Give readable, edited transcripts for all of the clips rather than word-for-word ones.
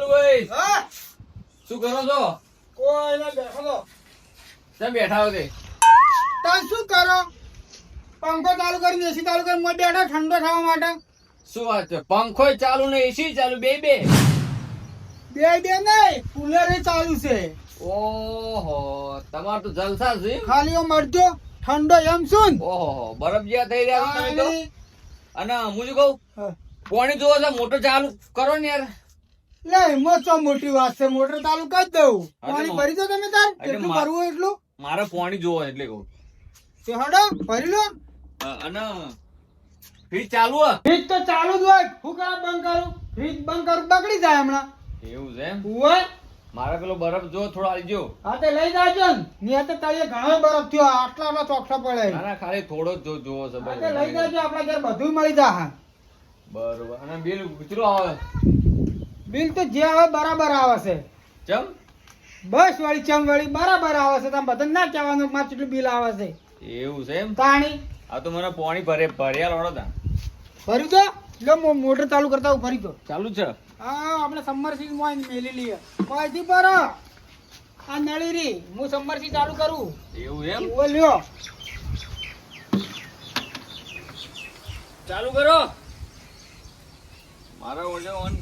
બલુભાઈ હા શું કરો છો? કોઈ ના બેઠો તો તમે બેઠા હો તે તમે શું કરો? પંખો ચાલુ કરી એસી ચાલુ કરી મોઢે બેઠા ઠંડો થવા માટે. શું વાત છે? પંખો ચાલુ ને એસી ચાલુ બે બે નહીં કુલર ચાલુ છે. ઓહો તમાર તો જલસા છે. ખાલી ઓ મરજો ઠંડો એમ શું ઓહો બરફ જેવા થઈ રહ્યા છો તમે તો. અને હું શું કહું, પાણી જોવો છો મોટર ચાલુ કરો ને યાર. લે મોચો મોટી વાત છે, મોટર ચાલુ કરી દઉં. હા, પાણી તો ભરી દો તમે તાર એટલે જેટલું મા- ભરવું હોય એટલું. મારે પાણી જોવો એટલે કહું. તે હડો ભરી લો. અને ફ્રીજ ચાલુ હે? ફ્રીજ તો ચાલુ જ હોય. હું કરા બંધ કરું? ફ્રીજ બંધ કરું બગડી જાય હમણાં. એવું છે એમ? હોય મારે પેલો બરફ જો થોડો આલજો. હા તે લઈ જાજો ને. નિયત તળિયે ઘણો બરફ થયો, આટલા ચોકઠા પડે. ના ના ખાલી થોડો જ જોવો છે હા તે લઈ બસ. જાજો, આપણા ઘર બધું મળી જાય. બરોબર. અને બિલ કેટલું આવે? બિલ તો જે આવે બરાબર આવે છે. ચમ? બસ વાળી ચમ વાળી બરાબર આવે છે. તમે બધાને ના કહેવાનું મારે કેટલું બિલ આવે છે. એવું છે એમ? તાણી આ તો મને પાણી ભર્યા લોડો તા. ભરી દો. લો મોટર ચાલુ કરતા હું ભરી દો. ચાલુ છે? હા આપણે સમરસીલ માં મેલી લઈએ. માહિતી પર આ નળી રી હું સમરસી ચાલુ કરું. એવું એમ? ઓ લ્યો ચાલુ કરો. મારા ઓળે ઓન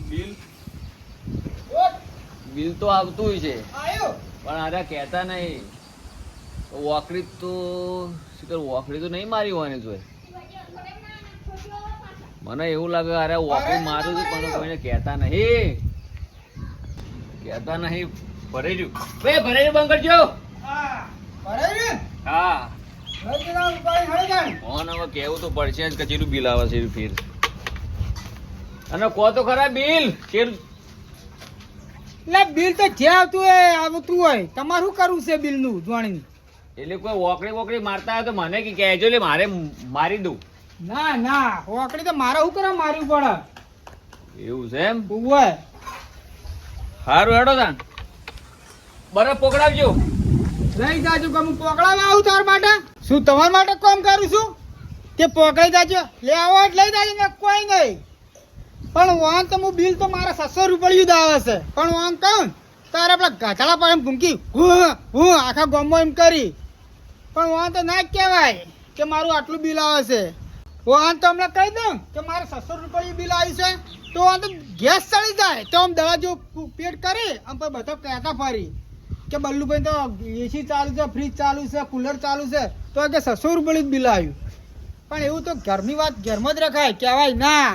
બિલ તો આવતું હોય છે, આયો પણ આરા કહેતા નહીં. વોકડી તો શીખર વોકડી તો નહીં મારી હોવાની જોઈએ. મને એવું લાગે અરે વોકડી મારું છું પણ કોઈને કહેતા નહીં. ભરેલું બંધ કરજો. હા ભરાઈ રે હા લઈ જરા ઉપાય હળી જાય. ફોન હવે કેવું તો પડશે જ કે ચેલું બિલ આવે છે એવું ફીર. અને કહો તો ખરા બિલ ચેલું. એટલે બિલ તો જે આવતું હોય આવતું હોય. તમારે શું કરવું છે બિલ નું જોણી? એટલે કોઈ વોકડી મારતા હોય તો મને કે કહેજો, લે મારે મારી દઉં. ના ના હોકડી તો મારે શું કરવા મારવી પડે? એવું છે એમ? હોય સારું હેડો તાન બરફ પકડાવજો. લઈ જાજો કે હું પકડાવા આવું તાર માટે? શું તમારા માટે કામ કરું છું તે પકડી જાજો. લે આવો એટલે લઈ જાજો ને કોઈ નહીં. પણ વાન તો હું બિલ તો મારા 600 રૂપિયા જ આવે છે. પણ વાન કહું તારે પેલા ગાધડા પર એમ ભૂંકી હું આખા ગામમાં એમ કરી. પણ વાન તો ના જ કહેવાય કે મારું આટલું બિલ આવે છે. વાન તો હમણાં કહી દઉં કે મારે 600 રૂપિયા બિલ આવ્યું છે તો વાન તો ગેસ ચડી જાય તો આમ દવા જો પેટ કરી આમ પછી બધા કહેતા ફરી કે બલ્લુભાઈ તો એસી ચાલુ છે, ફ્રીજ ચાલુ છે, કુલર ચાલુ છે તો કે 600 રૂપિયા બિલ આવ્યું. પણ એવું તો ઘરની વાત ઘરમાં જ રખાય, કહેવાય ના.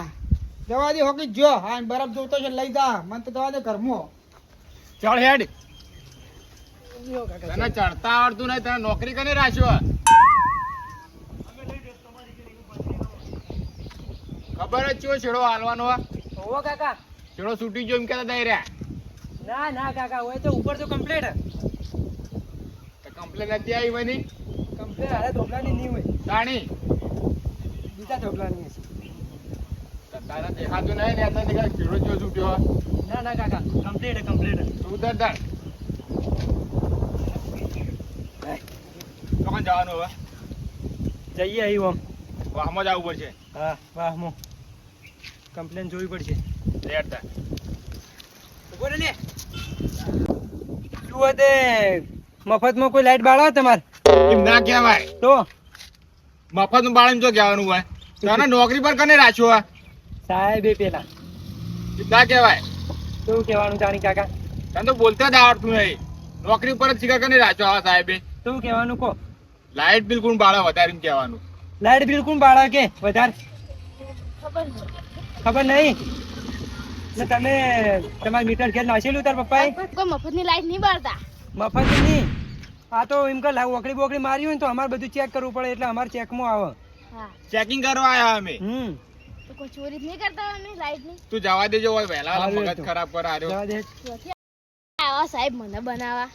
જવા દે હોકી જો હા બરફ જોતો છે લઈ જા. મને તો જવા દે ઘરમાં. ચાલ હેડ. તને ચડતા આવડતું નહીં, તને નોકરી કરી રાખ્યો. ખબર જ છે છેડો હાલવાનો. ઓવો કાકા. છેડો છૂટી ગયો એમ કહેતા દઈ રહ્યા. ના ના કાકા હોય તો ઉપર તો કમ્પ્લીટ. કમ્પ્લેન નથી આવી બની કમ્પ્લીટ હારે ઢોકલાની નહીં હોય. તાણી બીજા ઢોકલાની હશે. તારા દેખાતું નહીં ને અત્યારે દેખાય છેડો જો છૂટ્યો. ના ના કાકા કમ્પ્લીટ તું દર કોણ જવાનું હવે? જઈએ અહીં આમ. વાહમાં જ આવવું પડશે. હા વાહ મો કમ્પ્લેન જોવી પડશે. રેડ તાર. ઉભો રે લે. શું હતે મફતમાં કોઈ લાઈટ બાળો તમારે? એમ ના કહેવાય. તો મફતનું બાળન જો કહેવાનું હોય. તને નોકરી પર કને રાખ્યો હોય? સાહેબ પેલા એમ ના કહેવાય. શું કહેવાનું જાણી કાકા? તને તો બોલતા જ આવડતું નહીં. નોકરી પર જ શીખર કને રાખ્યો હા સાહેબે? શું કહેવાનું કહો? લાઈટ બિલ કોણ બાળે વધારે એમ કહેવાનું. લાઈટ બિલ કોણ બાળા કે વધારે? ખબર નહીં ને તમે તમારા મીટર ઘેર નાખેલું તાર પપ્પાએ? કોઈ મફતની લાઈટ નહીં બાળતા. મફત નહીં. આ તો એમ કે ઓકડી બોકડી મારી હોય ને તો અમારે બધું ચેક કરવું પડે એટલે અમારે ચેકમાં આવે. હા ચેકિંગ કરવા આયા અમે. તો કોઈ ચોરી નહીં કરતા અમે લાઈટની? તું જવા દેજો હોય વહેલા હારું મગજ એ તો. ખરાબ કર આર્યો. જવા દે. ચોથી આવા સાહેબ મને બનાવા.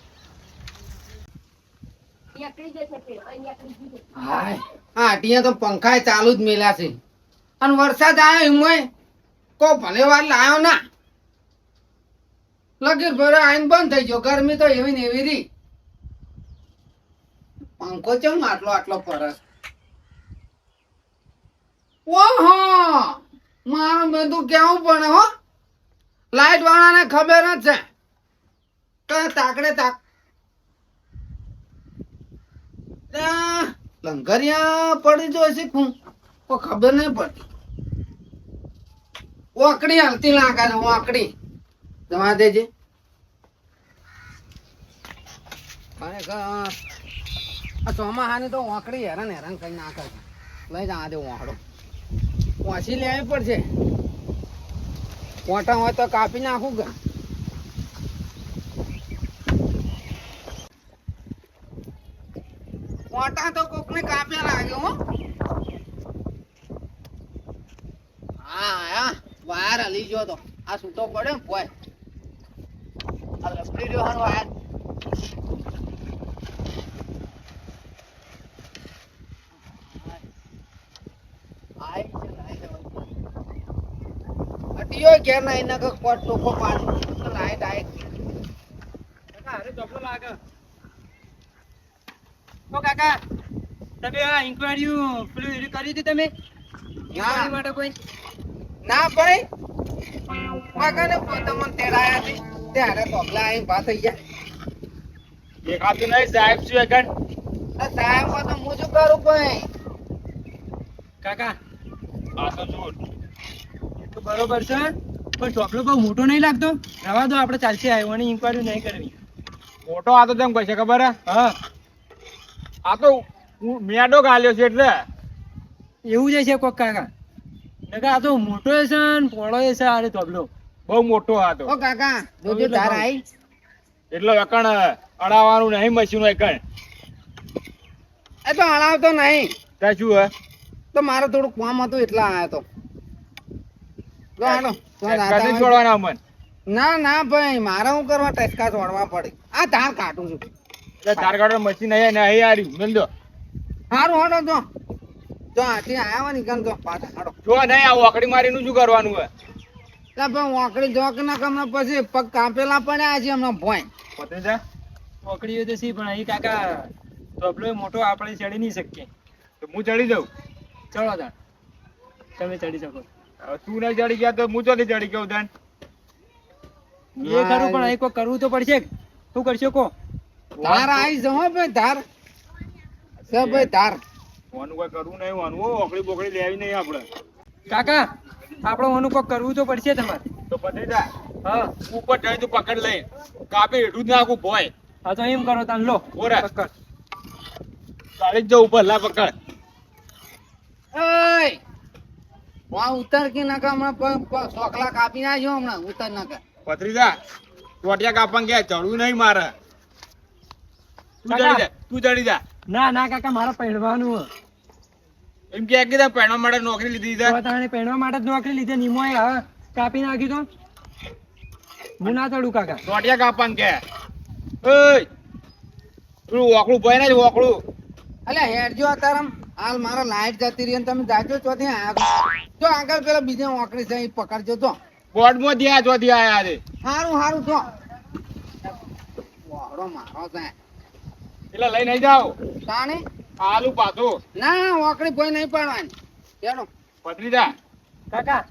હા ત્યાં તો પંખા ચાલુ જ મેલા છે અને વરસાદ આવ્યો એમ કો ભલે વાર લાયો ના લગીર ભરે આઈને બંધ થઈ ગયો. ગરમી તો એવી ને એવી રી. પંખો ચમ આટલો પરસ. ઓહો મારું બધું કેવું પડે હો. લાઈટ વાળાને ખબર જ છે કે તાકડે તાક ત્યાં લંગરિયા પડી જો છે હું કોઈ ખબર નહીં પડતી. ઓકડી હાલતી લાગે છે, ઓકડી જવા દેજે. આ ચોમાહાની તો ઓકડી હેરાન હેરાન કઈ નાખે છે. લઈ જવા દે ઓકડો પહોંચી લેવી પડશે. કોટા હોય તો કાપી નાખું કે કોટા તો કોકને કાપ્યા લાગ્યો હો. હા વાયર હલી ગયો તો આ સૂતો પડ્યો ને કોઈ આ લપડી રહ્યો હારો વાયર. અટીયો ઘેર ના એના કોટ ટોકો પાડ લાઈટ આઈ કાકા અરે ડબલો લાગે. ઓ કાકા તમે આ ઇન્ક્વાયરી પેલું કરી હતી તમે ઇન્ક્વાયરી માટે કોઈ ના ભાઈ કાકાને તમને તેડાયા છે ત્યારે ડબલા આઈ વાત થઈ ગયા. દેખાતું નહીં સાહેબ શું એકણ સાહેબ તો હું શું કરું ભાઈ. કાકા આ તો જોર તો બરોબર છે પણ ચોપલો બહુ મોટો નહીં લાગતો. રવા દો આપણે ચાલશે આવ્યોની ઇન્ક્વાયરી નહીં કરવી. મોટો આ તો તેમ કહે છે ખબર હે હા આ તો મેડો ગાલ્યો છે એટલે એવું જ છે કોક કાકા. નકા આ તો મોટો છે ને પોળો છે આ ચોપલો. બહુ મોટો આ તો ઓ કાકા જોજો તાર આઈ એટલો એકણ અડાવવાનું નહીં મશીનો એકણ એ તો હલાવતો નહીં ત્યાં શું હે તો મારે થોડું કામ હતું એટલે આયો તો. જો હાલો તો કદી રાતા છોડવાના મન ના ના ભાઈ મારે હું કરવા ટચકા છોડવા પડે. આ ધાર કાઢું છું. એટલે તાર કાઢો મશીન અહીં ને અહીં આર્યું મેલ દો હારું હડો જો આથી આયા હોય ને ગણ જો પાછા હડો. જો નહીં આ ઓકડી મારીનું શું કરવાનું હે લા ભાઈ વાંકડી જોક ના કમના પછી પગ કાપેલા પડ્યા છે હમણાં ભોય. પતે જા પકડીએ તો સી પણ અહીં કાકા ચોપલો મોટો આપણે ચડી નહીં શકીએ. તો હું ચડી જાઉં. ચલો તાણ તમે ચડી શકો. હવે તું નહીં ચડી ગયા તો હું ચોથી ચડી ગયો તાન એ ખરું પણ અહીં કોઈ કરવું તો પડશે. શું કરશો કો? ધાર આવી જવો ભાઈ ધાર છે ભાઈ ધાર. વાનું કોઈ કરવું નહીં વાનું ઓકડી બોકડી લેવી નહીં આપણે કાકા આપણે ઓનું કોક કરવું તો પડશે તમારે. તો પતે જા હા ઉપર ચડી તું પકડ લઈ કાપી હેઠું જ નાખું ભોય હા તો એમ કરો તાન લો ઓરા. પકડ. ચાલી જ જાઉં ઉપર લા પકડ એય વા ઉતર કે નાકા હમણાં સોકલા કાપી નાખ્યો હમણાં ઉતર નાકા. પતરી જા ટોટિયા કાપવા ગયા ચડવું નહીં મારે તું ચડી જા તું ચડી જા ના ના કાકા મારે પહેરવાનું હે. એમ કે કીધા પહેણવા માટે નોકરી લીધી છે તો તાણે પહેરવા માટે જ નોકરી લીધી નિમોય હવે કાપી નાખી તો હું ના ચડું કાકા. ટોટિયા કાપવા કે ઓય તું ઓકળું ભય ને ઓકળું અલ્યા હેડજો અત્યારે હાલ મારા લાઈટ જતી રહી અને તમે જાજો ચોથી આયા જો આગળ પેલા બીજા ઓકડી છે ઈ પકડજો તો બોર્ડમાં ધ્યા ચોથી આયા છે હારું હારું તો વાળો મારો છે એટલે લઈ નહીં જાઓ તાણે આલુ પાછું ના ઓકડી કોઈ નહીં પાડવાની હેડો. પતરી જા કાકા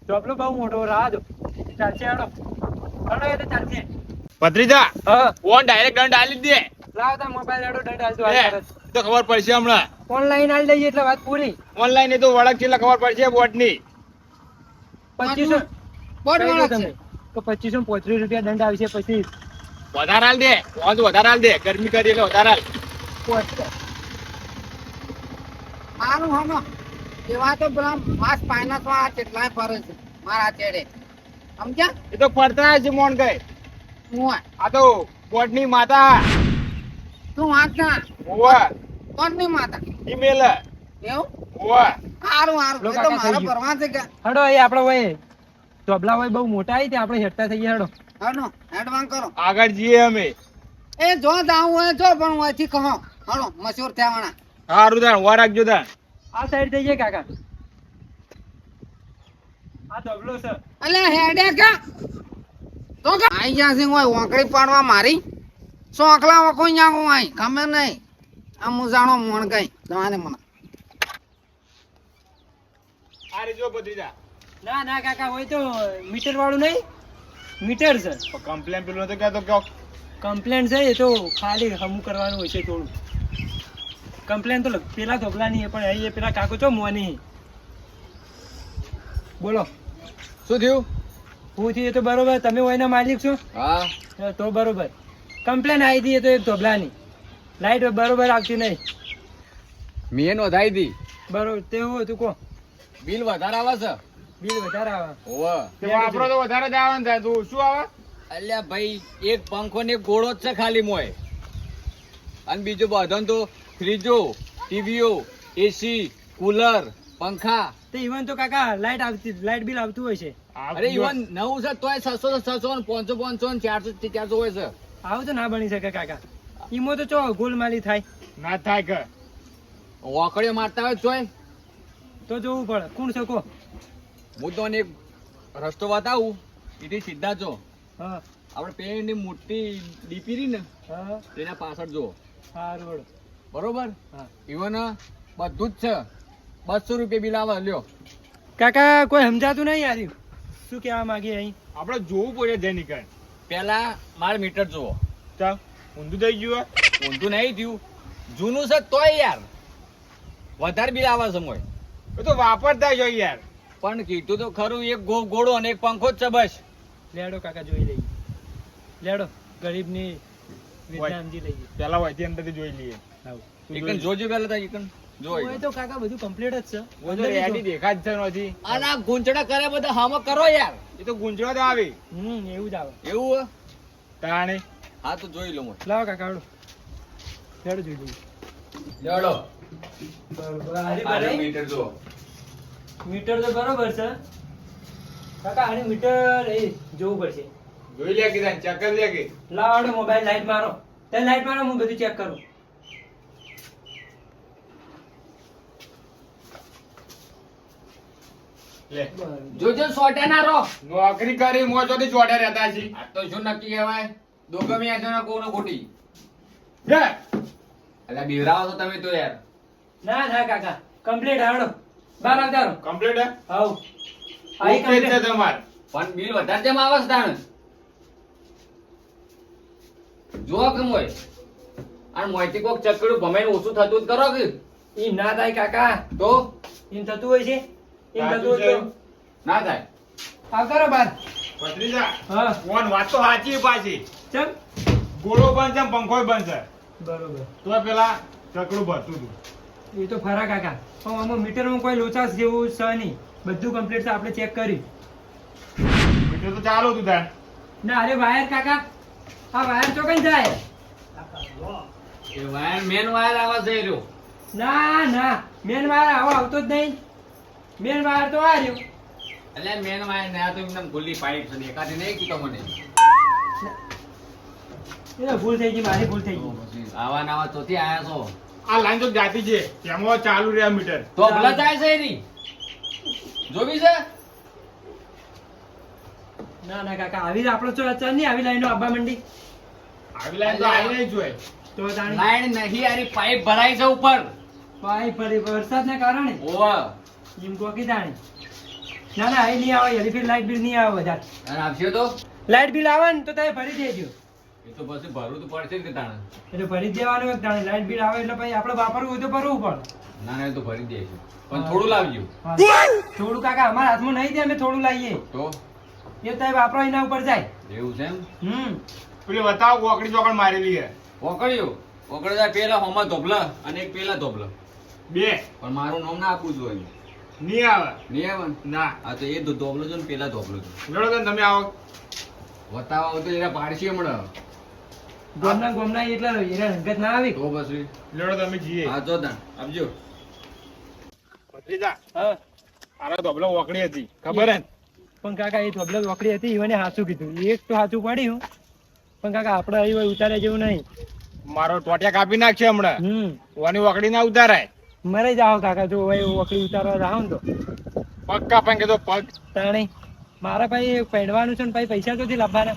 ચોપલો બહુ મોટો રાહ દો ચાલશે હેડો હેડો એ તો ચાલશે. પતરી જા હા ફોન ડાયરેક્ટ દંડ આલી જ દે લાવ તા મોબાઈલ હેડો દંડ આલજો લે, તો ખબર પડશે હમણાં ઓનલાઈન આલી દઈએ એટલે વાત પૂરી. ઓનલાઈન એ તો વળખ છે એટલે ખબર પડશે બોર્ડ ની 2500 બોર્ડ કહી દો વાળા તમે. છે તો 2535 રૂપિયા દંડ આવશે પછી વધારે હાલ દે ફોન તો વધારે હાલ દે ગરમી કરી એટલે વધારે હાલ હારું હમો એવા તો પેલા માસ ફાઇનાન્સ વાળા કેટલાય ફરે છે મારા ચેડે સમજ્યા. એ તો ફરતા છે મોન ગઈ હું આ તો બોર્ડ ની માતા તું વાત ના ઓવા કોણ ની માતા ઈમેલ એવું ઓવા હારું હારું લો એ તો કાકા મારા થઈ ગયું. પરવા છે કે હેડો એ આપણો હોય ચોપલા હોય બહુ મોટા આવી ત્યાં આપણે હેડતા થઈએ હેડો. હેડો એડવાન્સ કરો. આગળ જઈએ અમે એ જો જાવું હોય જો પણ હું અહીંથી કહો હાલો મશહૂર થવાના. સારું તાણ વાર રાખજો તાણ આ સાઈડ થઈ જાય કાકા આ ચોપલો છે. અલ્યા હેડે કે તો કે આઈ જા સિંહ હોય ઓંકડી પાડવા મારી સોકલા કોઈ ન્યા કોઈ ગમે નહીં આ મુજાણો મોણ ગઈ તમારે મને આ રીજો બધી જા ના ના કાકા હોય તો મીટર વાળું નહીં મીટર છે. કમ્પ્લેન પેલો તો કહેતો કે કમ્પ્લેન છે એ તો ખાલી હમું કરવાનું હોય છે થોડું. કમ્પ્લેન તો પેલા ધોબલાની છે, પણ અહીં એ પેલા કાકો છો મોની. બોલો શું થયું? હું થયું એ તો બરોબર, તમે એના માલિક છો હા, તો બરોબર. કમ્પ્લેન આવી હતી એ તો એક ધોબલાની, લાઈટ બરોબર આવતી નહીં. મેં નોંધાઈ હતી. બરોબર, તે હું હતું કહો. બિલ વધારે આવે છે. બિલ વધારે આવે. ઓવે. તે વાપરો તો વધારે જ આવે ને થાય તું શું આવે અલ્યા ભાઈ, એક પંખો ને એક ગોળો જ છે ખાલી મોય. અને બીજું બધું તો ફ્રીજો, ટીવીઓ, એસી, કુલર, પંખા. તે ઇવન તો કાકા લાઈટ આવતી, લાઈટ બિલ આવતું હોય છે. અરે ઇવન નવું છે તોય 600 ને 500 ને 400 હોય છે. આવું તો ના બની શકે કાકા. ઈમો તો ચો ગોલમાલી થાય. ના થાય કે વાકડીઓ મારતા હોય તોય. તો જોવું પડે. કોણ છે કહો. હું તો એક રસ્તો બતાવું, એથી સીધા જો હા આપણે પેની મોટી ડીપી રહી ને હા તેના પાછળ જો. સારું વળો. બરોબર. હા ઇવન બધું જ છે. 200 રૂપિયા બિલ આવે લ્યો. કાકા કોઈ સમજાતું નહીં યાર. શું કહેવા માંગીએ અહીં? આપણે જોવું પડે જઈ નીકળે પેલા માર મીટર જુઓ. ચાલ ઊંધું થઈ ગયું ઊંધું નહીં થયું, જૂનું છે તોય યાર વધારે બિલ આવે છે મોય. એ તો વાપરતા જ હોય યાર પણ કીધું તો ખરું, એક ગોળો અને એક પંખો જ છે બસ. લેડો કાકા જોઈ લઈએ. લેડો ગરીબની વેદના સમજી લઈએ. પેલા હોય અંદરથી જોઈ લઈએ આવો. એકન જોજો પેલા તા એકન જોઈ. ઓય તો કાકા બધું કમ્પ્લીટ જ છે. वो तो रेडी देखा જ છે નથી અને આ ગુંચડા કરે બધા હામો કરો યાર. એ તો ગુંજવા તો આવે એવું જ આવે. એવું હે? તાણે હા તો જોઈ લો મોય. લાવો કાકા આવડો. લેડો જોઈ લઈએ. લેવડો. બરોબર. આ મીટર જો. મીટર તો બરોબર છે કાકા. આની મીટર એ જોવું પડશે. જોઈ લે કે ચેક કરી લે કે લાવો મોબાઈલ લાઈટ મારો. તે લાઈટ મારો, હું બધું ચેક કરું. લે જોજો સોટે ના રો. નોકરી કરી મોચોથી ચોટે રહેતા છે આ તો શું નક્કી કહેવાય, દોગમી આજો કોનો ખોટી. લે એટલે બિવરાવો તો તમે તો યાર. ના ના કાકા કમ્પ્લીટ આવડો. બાર આવતા રહો. કમ્પ્લીટ હે આવ આઈ ઓકે છે કમ્પ્લીટ. તમાર પણ બિલ વધારે જેમ આવે છે તાણ. જો કેમ હોય અને મોયથી કોક ચકડું ભમાઈને ઓછું થતું જ કરો કે. ઈ ના થાય કાકા. તો એમ થતું હોય છે. એમ થતું હોય તો ના થાય. આવ કરો બાર. ભત્રીજા હા ફોન વાત તો સાચી પાછી ચમ. ગોળો બંધ છે પંખોય બંધ છે બરોબર. તો પેલા ચકડું ભરતું હતું એ તો ખરા કાકા. પણ આમાં મીટરમાં કોઈ લોચાસ જેવું છે નહીં. બધું કમ્પ્લીટ છે. આપણે ચેક કરી. મીટર તો ચાલુ હતું તાર ના અરે વાયર કાકા, આ વાયર ચોકન જાય. એ વાયર મેન વાયર આવે છે એ રહ્યો. ના ના મેન વાયર આવો આવતો જ નહીં. મેન વાયર તો આ રહ્યો. એટલે મેન વાયર ને આ તો એકદમ ખુલ્લી પાઇપ છે, દેખાતી નહીં કીધો મને. એ તો ભૂલ થઈ ગઈ, મારી ભૂલ થઈ ગઈ. આવા નાવા ચોથી આયા છો આ લાઈન તો જાતી છે તેમાં ચાલુ રહ્યા મીટર તો ભલા જાય છે એની જોવી છે. ના ના કાકા આવી આપણો ચો અચાર નહીં આવી લાઈનો આવવા માંડી. આવી લાઈન તો આવી નહીં જોઈ તો તાણી લાઈન નહીં આરી પાઇપ ભરાઈ છે ઉપર. પાઈ ફરી વરસાદના કારણે ઓવા એમ કોકી તાણી. ના ના અહીં નહીં આવે. એલિફેન્ટ લાઇટ બિલ નહીં આવે વધારે. અને આપશે તો લાઇટ બિલ આવે ને તો તમે ભરી દેજો. એ તો પછી ભરવું તો પડશે જ કે તાણે. એટલે ભરી જ દેવાનું એક તાણે. લાઇટ બિલ આવે એટલે પછી આપણે વાપરવું હોય તો ભરવું પડે. ના ના એ તો ભરી દઈશું પણ થોડું લાવજો. હા. થોડું કાકા અમારા હાથમાં નહીં દે, અમે થોડું લાવીએ. તો એ તમે વાપરો એના ઉપર જાય. એવું છે એમ. પેલી બતાવો કોકડી ચોકડ મારેલી હે પકડ્યો પકડતા પેલા હોમાં ધોબલા અને એક પેલા ધોબલા. બે પણ મારું નામ ના આપવું જોઈએ. નહીં આવે નહીં આવે ને? ના હા તો એ ધોબલો છે ને પેલા ધોબલો છે. જોડો કે તમે આવો બતાવો આવો તો એના પાડશે હમણાં. ગોમના એટલે એના રંગત ના આવી. તો પછી જોડો તમે જઈએ હા જો તાણ આપજો. ભત્રીજા હા આરા ધોબલો ઓકડી હતી ખબર હે પણ કાકા એ ધોબલો વકડી હતી. એને સાચું કીધું. એક તો સાચું પડ્યું પણ કાકા આપણે અહીં હોય ઉતારે જેવું નહીં. મારો ટોટિયા કાપી નાખશે હમણાં ઓની ઓકડી ના ઉતારાય મરે જાઓ કાકા. જો હવે વકડી ઉતારવા જાઓ ને તો પગ કાપે કે તો પગ તાણી મારા ભાઈ પહેરવાનું છે ને ભાઈ પૈસા તો લાવવાના.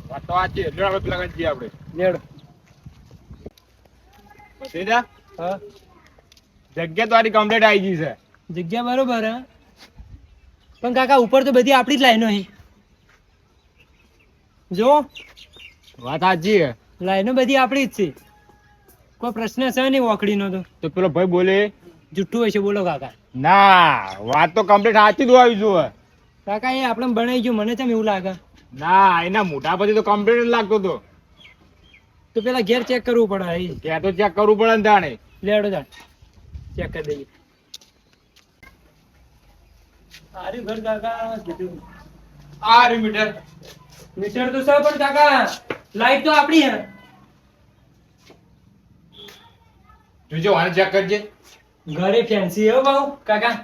વાત તો સાચી એટલે આપણે પેલા કઈ જઈએ આપણે લેડો. ભત્રીજા હા જગ્યા તો આરી કમ્પ્લીટ આવી ગઈ છે જગ્યા બરોબર હે પણ કાકા ઉપર તો બધી આપણી જ લાઈનો છે. જો વાત સાચી છે. લાઈનો બધી આપણી જ છે, કોઈ પ્રશ્ન છે નહીં ઓકડીનો તો પેલો ભાઈ બોલે જુઠ્ઠું હશે. બોલો કાકા. ના, વાત તો કમ્પ્લીટ સાચી જ હોવી જોઈએ. કાકા એ આપણે બનાવી ગયું, મને કેમ એવું લાગે? ના, એના મોઢા પછી તો કમ્પ્લીટ જ લાગતો હતો. તો પેલા ઘેર ચેક કરવું પડે. ત્યાં તો ચેક કરવું પડે ને તાણે. લેડો જાણ ચેક કરી દઈએ. સારું ઘર કાકા કીધું. આ રહ્યું મીટર. મીટર તો સર પણ કાકા લાઈટ તો આપણી હે. જોજો આને ચેક કરજે. ઘરે ફેન્સી હો બાઉ કાકા.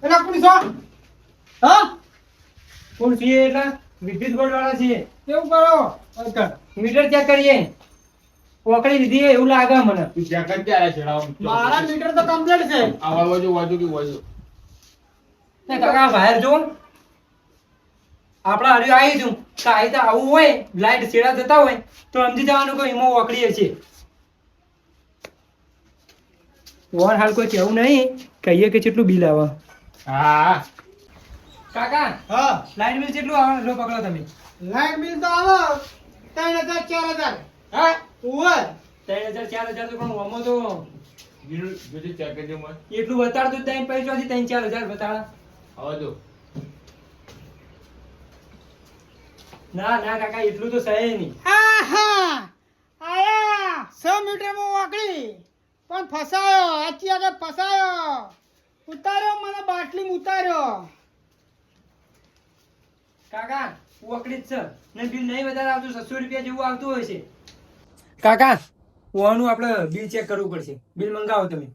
એલા કોણ છો? હા, કોણ છીએ? એટલે વિદ્યુત બોર્ડ વાળા છીએ. કેવું કરો? મીટર ચેક કરીએ. પોકડી લીધી હે એવું લાગે મને. તું ચેક કરજે આ છેડાઓ. મારા મીટર તો કમ્પ્લીટ છે. આ વાજો વાજો કે વાજો. ને કાકા બહાર જો. આપડા હરી આવી છું. કાઈ તો આવું હોય, લાઈટ છેડા થતા હોય તો સમજી જવાનું કે એમાં ઓકડીએ છે. ઓર હાલ કોઈ કેવું નહીં, કહીએ કે કેટલું બિલ આવે. હા, કાકા હા, લાઈટ બિલ કેટલું આવે? લો પકડો તમે. લાઈટ બિલ તો આવે 3000 4000. હા, ઓય 3000 4000 તો પણ ઓમો તો જોજો ચેક કરજે મને. એટલું બતાડતું જ નહીં, પૈસા 3-4000 બતાડા. હવે જો. ના ના કાકા એટલું તો સહે નહીં. આહા, આયા 100 મીટરમાં વાકડી પણ ફસાયો. આચી આગળ ફસાયો. ઉતાર્યો મને બાટલીમાં ઉતાર્યો. કાકા ઓકડી જ છે ને બિલ નહીં વધારે આવતું, 600 રૂપિયા જેવું આવતું હોય છે. કાકા ઓનું આપણે બિલ ચેક કરવું પડશે. બિલ મંગાવો તમે.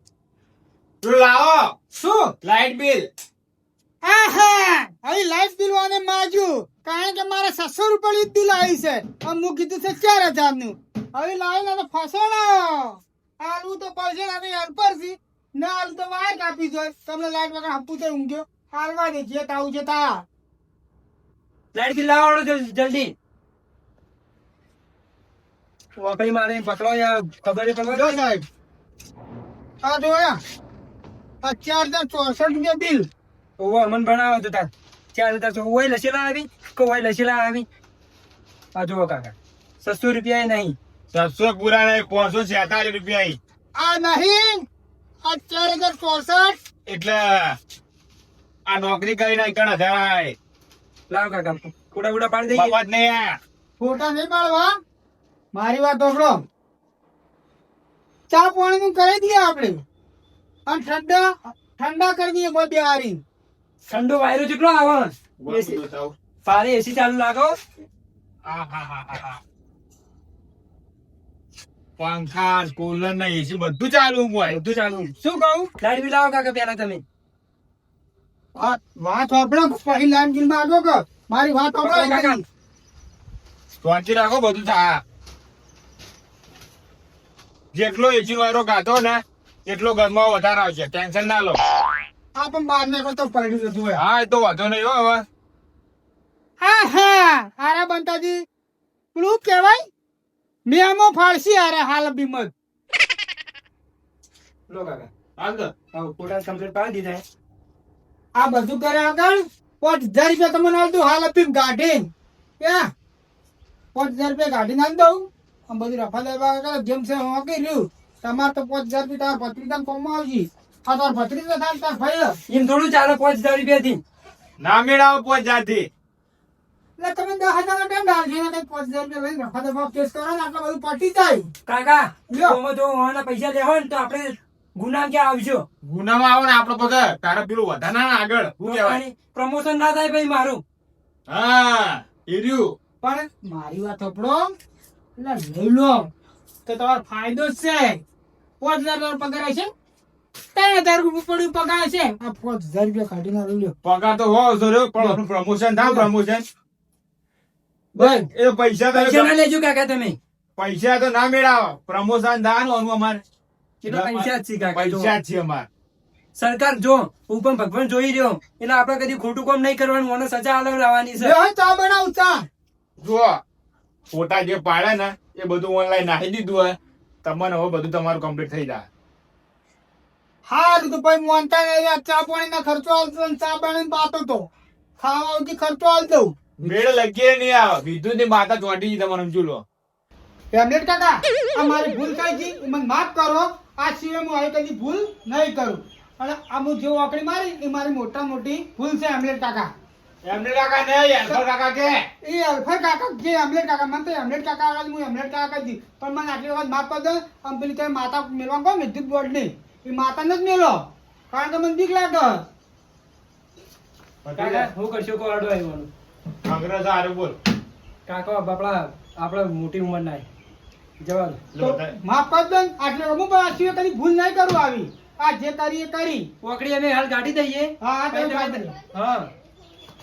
તું લાવો શું? Light bill. આહા, હવે લાઈટ બિલ વાને માજ્યું કારણ કે મારે 600 રૂપિયાનું બિલ આવી છે. હવે હું કીધું છે 4000 નું. હવે લાવીને તો ફસોણો આલુ તો પડશે ને. હવે અલ્પરથી ના આલુ તો વાયર કાપી દો. તમને લાઈટ વગર હપું તો ઊંઘ્યો હાલવા દે. જે તાવું છે તા. લાઈટ બિલ લાવો જલ્દી. ઓકડી મારે પકડો યાર, ખબર જો પડવા. સાહેબ આ જોયા આ 4064 રૂપિયા બિલ. ઓવો મન બનાવો તો તાર 4000 ઓય લસેલા આવી કે ઓય લસેલા આવી. આ જુઓ કાકા 600 રૂપિયા નહીં. 700 પૂરા નહીં, 547 રૂપિયા આવી. આ નહીં, આ 4064. એટલે આ નોકરી કરીને કણ થાય. લાવ કાકા કુડા ઉડા પાડી દઈએ. બાબત નહીં આ. ફોટા નહીં પાડવા. મારી વાત સાંભળો. ચા પાણી નું કરી દઈએ આપણે અને ઠંડા કરી દઈએ કોઈ બિહારી. ઠંડો વાયરો જેટલો આવે. ફારે એસી ચાલુ લાગો. આહાહાહા. પંખા, કુલર ને એસી બધું ચાલુ હોય. બધું ચાલુ. શું કહું? લાઈટ બિલ લાવો કાકા પેલા તમે. વાત સાંભળો પછી લાઈન બિલ માં આગો કર. મારી વાત સાંભળો કાકા. શાંતિ રાખો, બધું થાય. જેટલો એસી વાળો ગાતો ને એટલો ઘરમાં વધારે આવશે. ટેન્શન ના લો. આ પણ બહાર ને કરતો પલટી જતું હોય. હા, એ તો વાંધો નહીં હો હવે. હા હા, હારા બંતાજી પેલું કહેવાય મેમો ફાળસી હારે હાલ બીમત. લો કાકા હાલ તો. હવે કોટા કમ્પ્લીટ પાડી દીધા. આ બધું કરે આગળ 5000 રૂપિયા તમને આલ દઉં હાલ આપીને ગાઢીને. ક્યાં 5000 રૂપિયા ગાઢીને આલ દઉં. આમ બધું રફા દફા કરે જેમ છે હું કહી રહ્યું. તમારે તો 5000 રૂપિયા તારા ભત્રીજાને કોમમાં આવશે. આ તાર ભત્રીજો થાય તાર ભાઈ એમ થોડું ચાલે 5000 રૂપિયા થી. ના મેળાવો 5000 થી. એટલે તમે 10000 નો ટેમ ડાલજો ને 5000 રૂપિયા લઈને રફા દફા કેસ કરો ને આટલું બધું પટી જાય. કાકા લ્યો. ઓમાં જો ઓના પૈસા લેવા ને તો આપણે ગુના ક્યાં આવશો. ગુનામાં આવો ને આપડે પગાર તારે પેલું વધારે ના આગળ શું કહેવાય. પ્રમોશન ના થાય ભાઈ મારું. હા, એ રહ્યું. પણ મારી વાત સાંભળો. એટલે લઈ લો તો તમારો ફાયદો જ છે. 5000 પગાર છે, 3000 રૂપિયા પડ્યું પગાર છે. આ 5000 રૂપિયા કાઢીને લઈ લો. પગાર તો હોવ છો રે, પણ આપણું પ્રમોશન થાય. પ્રમોશન બસ એ પૈસા પૈસા ના તો લેજો કાકા તમે. પૈસા તો ના મેળાવો. પ્રમોશન થાય ને અમારે એટલા પૈસા જ છે કાકા. જો. પૈસા જ છે અમારે. સરકાર જો ઉપર ભગવાન જોઈ રહ્યો એટલે આપણે કદી ખોટું કામ નહીં કરવાનું. મને સજા અલગ લાવવાની છે. લ્યો, ચા બનાવું ચા. જુઓ ફોટા જે પાડે ને એ બધું ઓનલાઈન નાખી દીધું હોય. તમને હવે બધું તમારું કમ્પ્લીટ થઈ જાય. હારું તો ભાઈ મોનતા નહીં યાર. ચા પાણીનો ખર્ચો આવતો ને ચા પાણી પાતો તો ખાવા આવતી ખર્ચો આવતો. મેળ લગીએ નહીં આવે બીજું ની માતા ચોટી તમારે સમજુ લો. હેમલેટ કાકા આ મારી ભૂલ થઈ ગઈ એ મને માફ કરો. આ સિવાય હું હવે કદી ભૂલ નહીં કરું. અને આ હું જે વાકડી મારી એ મારી મોટા મોટી ભૂલ છે હેમલેટ કાકા. એમને કાકા નહીં હેલ્પર કાકા કે એ અલ્ફર કાકા જે હેમલેટ કાકા મને તો હેમલેટ કાકા આવે હું હેમલેટ કાકા કહી દીધી. પણ મને આટલી વખત માફ કરી દો. આમ પેલી તમે માતા મેળવા કહો વિદ્યુત બોર્ડ ની એ માતાને જ મેળો કારણ કે મને બીક લાગે. કાકા હું કરશો કો અડો આવ્યો અંગ્રેજ હારું બોલ. કાકા બાપડા આપણે મોટી ઉંમર ના જવા દો. લો, તો માફ કરી દો ને. આટલે હું પણ આ સિવાય કદી ભૂલ નહીં કરું આવી. આ જે કરી એ કરી. પોકડી અમે હાલ કાઢી દઈએ. હા હા તમે વાત કરી. હા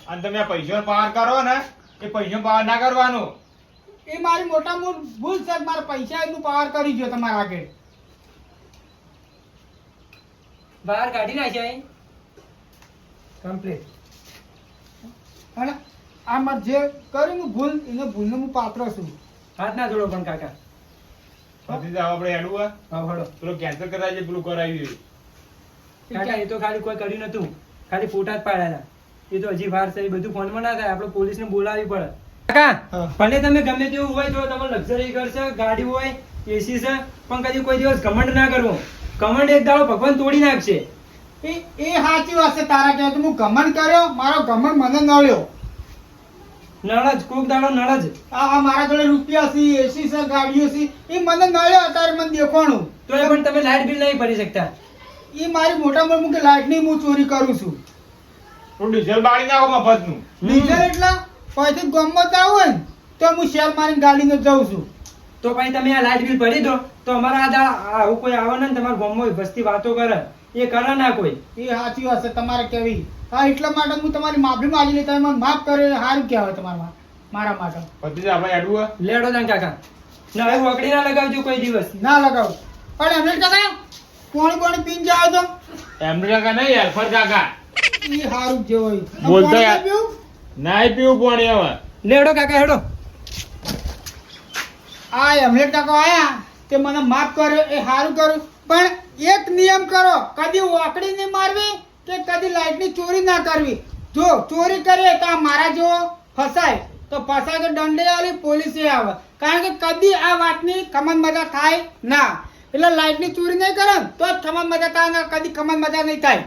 અને તમે આ પૈસાનો પાર કરો ને એ પૈસાનો પાર ના કરવાનો. એ મારી મોટા મોટી ભૂલ છે. મારા પૈસા નું પાર કરી ગયો તમારા આગળ. બહાર કાઢી નાખ્યા કમ્પ્લીટ. અને આમાં જે કર્યું ને ભૂલ એને ભૂલનો હું પાત્ર છું. હાથ ના જોડો પણ કાકા. પછી તો આપણે હેડવું હોય. હા હળો પેલો કેન્સલ કરાય છે પેલું કરાવ્યું. કાકા એ તો ખાલી કોઈ કર્યું નતું, ખાલી ફોટા જ પાડ્યા. એ તો હજી વાર છે, એ બધું ફોનમાં ના થાય, આપણે પોલીસને બોલાવવી પડે. કાકા હા. ભલે તમે ગમે તેવું હોય તો તમારે લક્ઝરી ઘર છે, ગાડી હોય, એસી છે, પણ કદી કોઈ દિવસ ઘમંડ ના કરવો. ઘમંડ એક દાડો ભગવાન તોડી નાખશે. એ સાચી વાત છે તારા કહેવાય. તો હું ઘમંડ કર્યો મારો ઘમંડ મને નળ્યો. નળ જ કોક દાડો નળ જ. આ મારા જોડે રૂપિયા છે એસી છે ગાડીઓ છે એ મને નળ્યો અત્યારે મને દેખાણું. તો એ પણ તમે લાઇટ બિલ નહીં ભરી શકતા. એ મારી મોટા મોટી લાઇટની હું ચોરી કરું છું. તો ડીઝલ બાળી નાખો મફતનું. ડીઝલ એટલે પછી ગમત હોય ને તો હું શેર મારીને ગાડીને જઉં છું. તો પછી તમે આ લાઇટ બિલ ભરી દો તો અમારા આ દાડા આવું કોઈ આવે ને તમારા ગામમાં વસ્તી વાતો કરે એ કરે ના કોઈ. એ સાચી વાત છે તમારે કેવી. હા એટલા માટે હું તમારી માફી માંગી લઈ. તમે મને માફ કરે સારું કહેવાય તમારા મારા માટે. પછી આપણે હેડવું હોય. લેડો તાન કાકા. ના હવે વકડી ના લગાવજો કોઈ દિવસ. ના લગાવું. પણ એમને કાકા કોણ પીન જાવ તો એમને કાકા નહીં હેલ્પર કાકા. એ સારું જે હોય. બોલતો પાણી યાર. પીવું? નાઈ પીવું પાણી હવે. લેડો કાકા હેડો. આ હેમલેટ કાકા આયા તે મને માફ કર્યો એ સારું કર્યું. પણ એક નિયમ કરો કદી વાકડી નહીં મારવી કે કદી લાઈટની ચોરી ના કરવી. જો ચોરી કરીએ તો આ મારા જેવો ફસાય તો ફસાય તો દંડે આલી પોલીસે આવે. કારણ કે કદી આ વાતની કમન મજા થાય ના. એટલે લાઈટની ચોરી નહીં કરે ને તો જ કમન મજા થાય ને કદી કમન મજા નહીં થાય.